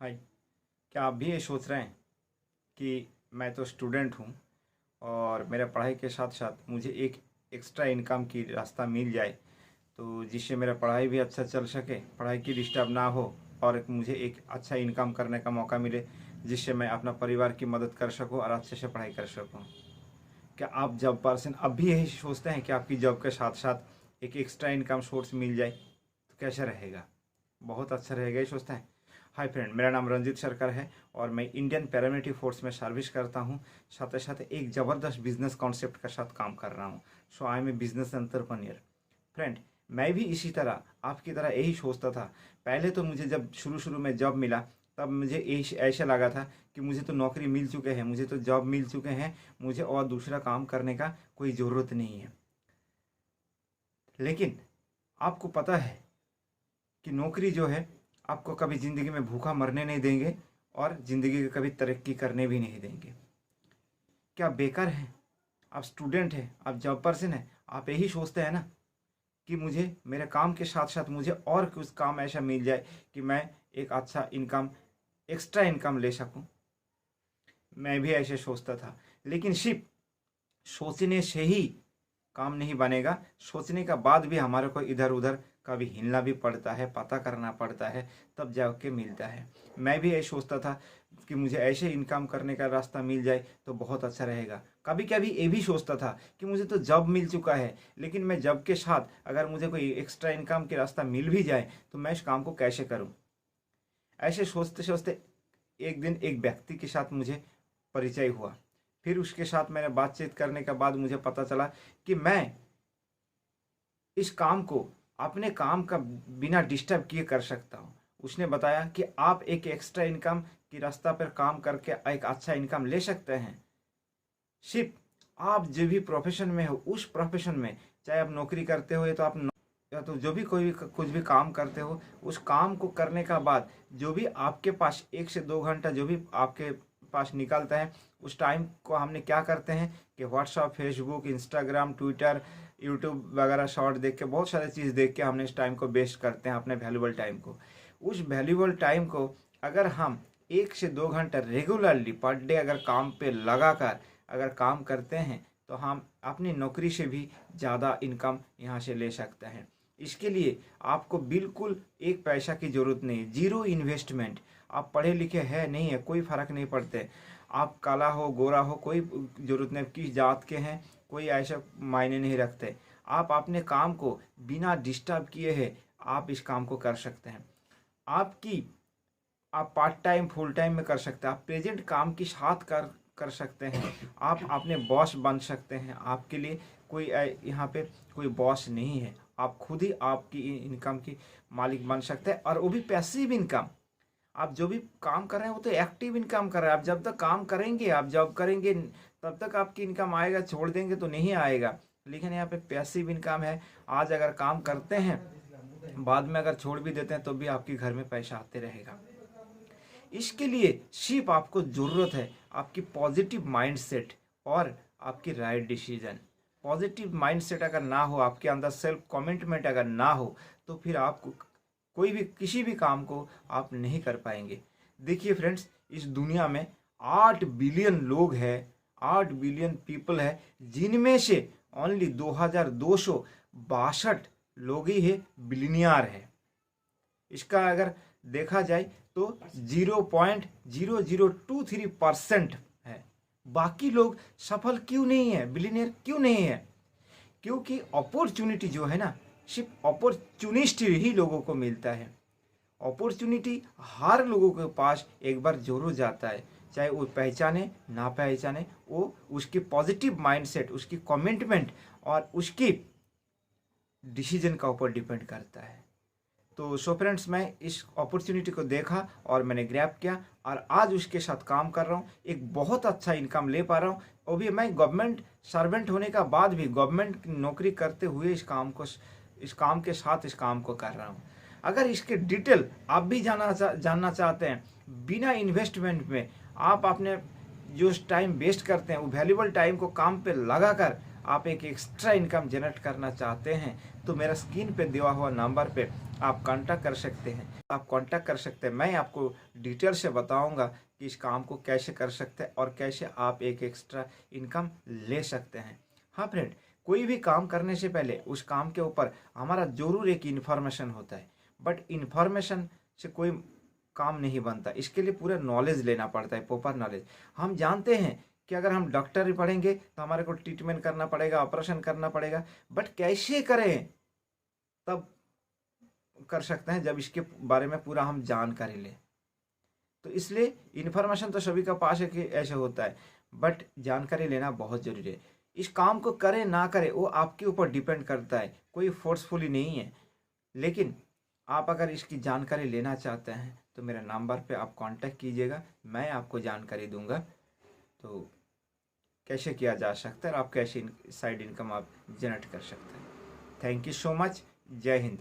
हाय। क्या आप भी ये सोच रहे हैं कि मैं तो स्टूडेंट हूँ और मेरा पढ़ाई के साथ साथ मुझे एक एक्स्ट्रा इनकम की रास्ता मिल जाए, तो जिससे मेरा पढ़ाई भी अच्छा चल सके, पढ़ाई की डिस्टर्ब ना हो और मुझे एक अच्छा इनकम करने का मौका मिले, जिससे मैं अपना परिवार की मदद कर सकूँ और अच्छे से पढ़ाई कर सकूँ। क्या आप जॉब पर्सन अब भी यही सोचते हैं कि आपकी जॉब के साथ साथ एक एक्स्ट्रा इनकम सोर्स मिल जाए तो कैसा रहेगा? बहुत अच्छा रहेगा, ये सोचते हैं। हाय फ्रेंड, मेरा नाम रंजीत सरकार है और मैं इंडियन पैरामिलिट्री फोर्स में सर्विस करता हूँ। साथ ही साथ एक ज़बरदस्त बिजनेस कॉन्सेप्ट के साथ काम कर रहा हूँ। So I am a business entrepreneur. Friend, मैं भी इसी तरह आपकी तरह यही सोचता था। पहले तो मुझे जब शुरू शुरू में जॉब मिला, तब मुझे ऐसा लगा था कि मुझे तो नौकरी मिल चुके हैं, मुझे तो जॉब मिल चुके हैं, मुझे और दूसरा काम करने का कोई ज़रूरत नहीं है। लेकिन आपको पता है कि नौकरी जो है आपको कभी ज़िंदगी में भूखा मरने नहीं देंगे और ज़िंदगी में कभी तरक्की करने भी नहीं देंगे। क्या आप बेकार हैं? आप स्टूडेंट हैं, आप जॉब पर्सन हैं, आप यही सोचते हैं ना कि मुझे मेरे काम के साथ साथ मुझे और कुछ काम ऐसा मिल जाए कि मैं एक अच्छा इनकम, एक्स्ट्रा इनकम ले सकूं। मैं भी ऐसे सोचता था, लेकिन सिर्फ सोचने से ही काम नहीं बनेगा। सोचने का बाद भी हमारे को इधर उधर कभी हिलना भी पड़ता है, पता करना पड़ता है, तब जाके मिलता है। मैं भी यही सोचता था कि मुझे ऐसे इनकम करने का रास्ता मिल जाए तो बहुत अच्छा रहेगा। कभी कभी ये भी सोचता था कि मुझे तो जॉब मिल चुका है, लेकिन मैं जॉब के साथ अगर मुझे कोई एक्स्ट्रा इनकम की रास्ता मिल भी जाए तो मैं इस काम को कैसे करूं। ऐसे सोचते सोचते एक दिन एक व्यक्ति के साथ मुझे परिचय हुआ। फिर उसके साथ मैंने बातचीत करने के बाद मुझे पता चला कि मैं इस काम को अपने काम का बिना डिस्टर्ब किए कर सकता हूँ। उसने बताया कि आप एक एक्स्ट्रा इनकम की रास्ता पर काम करके एक अच्छा इनकम ले सकते हैं। सिर्फ आप जो भी प्रोफेशन में हो उस प्रोफेशन में, चाहे आप नौकरी करते हो या तो या तो जो भी कोई भी कुछ भी काम करते हो, उस काम को करने का बाद जो भी आपके पास 1 से 2 घंटा जो भी आपके पास निकलता है, उस टाइम को हमने क्या करते हैं कि WhatsApp, Facebook, Instagram, Twitter, YouTube वगैरह शॉर्ट देख के, बहुत सारी चीज़ देख के हमने इस टाइम को वेस्ट करते हैं, अपने वैल्यूबल टाइम को। उस वैल्यूबल टाइम को अगर हम 1 से 2 घंटा रेगुलरली पर डे अगर काम पे लगाकर अगर काम करते हैं तो हम अपनी नौकरी से भी ज़्यादा इनकम यहाँ से ले सकते हैं। इसके लिए आपको बिल्कुल एक पैसा की ज़रूरत नहीं, जीरो इन्वेस्टमेंट। आप पढ़े लिखे हैं नहीं है, कोई फ़र्क नहीं पड़ते। आप काला हो गोरा हो, कोई ज़रूरत नहीं, किस जात के हैं, कोई ऐसा मायने नहीं रखते। आप अपने काम को बिना डिस्टर्ब किए हैं आप इस काम को कर सकते हैं। आपकी आप पार्ट टाइम फुल टाइम में कर सकते हैं, आप प्रेजेंट काम के साथ कर कर सकते हैं। आप अपने बॉस बन सकते हैं। आपके लिए कोई यहाँ पे कोई बॉस नहीं है। आप खुद ही आपकी इनकम की मालिक बन सकते हैं, और वो भी पैसिव इनकम। आप जो भी काम कर रहे हैं वो तो एक्टिव इनकम कर रहे हैं। आप जब तक काम करेंगे, आप जॉब करेंगे, तब तक आपकी इनकम आएगा, छोड़ देंगे तो नहीं आएगा। लेकिन यहाँ पे पैसिव इनकम है। आज अगर काम करते हैं, बाद में अगर छोड़ भी देते हैं तो भी आपके घर में पैसा आते रहेगा। इसके लिए सिर्फ आपको ज़रूरत है आपकी पॉजिटिव माइंडसेट और आपकी राइट डिसीजन। पॉजिटिव माइंडसेट अगर ना हो, आपके अंदर सेल्फ कमिटमेंट अगर ना हो, तो फिर आपको कोई भी किसी भी काम को आप नहीं कर पाएंगे। देखिए फ्रेंड्स, इस दुनिया में 8 बिलियन लोग हैं, 8 बिलियन पीपल है, जिनमें से ओनली 2262 लोग ही है बिलियनियर है। इसका अगर देखा जाए तो 0.0023% है। बाकी लोग सफल क्यों नहीं है, बिलियनियर क्यों नहीं है? क्योंकि अपॉर्चुनिटी जो है ना, सिर्फ अपॉर्चुनिस्ट ही लोगों को मिलता है। अपॉर्चुनिटी हर लोगों के पास एक बार जरूर जाता है, चाहे वो पहचाने ना पहचाने। वो उसकी पॉजिटिव माइंडसेट, उसकी कमिटमेंट और उसकी डिसीजन का ऊपर डिपेंड करता है। तो सो फ्रेंड्स, मैं इस अपॉर्चुनिटी को देखा और मैंने ग्रैब किया और आज उसके साथ काम कर रहा हूँ। एक बहुत अच्छा इनकम ले पा रहा हूँ। वो भी मैं गवर्नमेंट सर्वेंट होने का बाद भी, गवर्नमेंट नौकरी करते हुए इस काम के साथ इस काम को कर रहा हूँ। अगर इसके डिटेल आप भी जानना चाहते हैं, बिना इन्वेस्टमेंट में आप अपने जो टाइम वेस्ट करते हैं वो वैल्यूबल टाइम को काम पे लगाकर आप एक एक्स्ट्रा इनकम जनरेट करना चाहते हैं, तो मेरा स्क्रीन पे दिया हुआ नंबर पे आप कांटेक्ट कर सकते हैं। मैं आपको डिटेल से बताऊंगा कि इस काम को कैसे कर सकते हैं और कैसे आप एक एक्स्ट्रा इनकम ले सकते हैं। हाँ फ्रेंड, कोई भी काम करने से पहले उस काम के ऊपर हमारा जरूर एक इन्फॉर्मेशन होता है, बट इन्फॉर्मेशन से कोई काम नहीं बनता। इसके लिए पूरा नॉलेज लेना पड़ता है, प्रॉपर नॉलेज। हम जानते हैं कि अगर हम डॉक्टर पढ़ेंगे तो हमारे को ट्रीटमेंट करना पड़ेगा, ऑपरेशन करना पड़ेगा, बट कैसे करें तब कर सकते हैं जब इसके बारे में पूरा हम जानकारी लें। तो इसलिए इन्फॉर्मेशन तो सभी का पास है कि ऐसे होता है, बट जानकारी लेना बहुत जरूरी है। इस काम को करें ना करें वो आपके ऊपर डिपेंड करता है, कोई फोर्सफुली नहीं है। लेकिन आप अगर इसकी जानकारी लेना चाहते हैं तो मेरे नंबर पे आप कांटेक्ट कीजिएगा, मैं आपको जानकारी दूंगा तो कैसे किया जा सकता है और आप कैसे साइड इनकम आप जनरेट कर सकते हैं। Thank you so much. जय हिंद।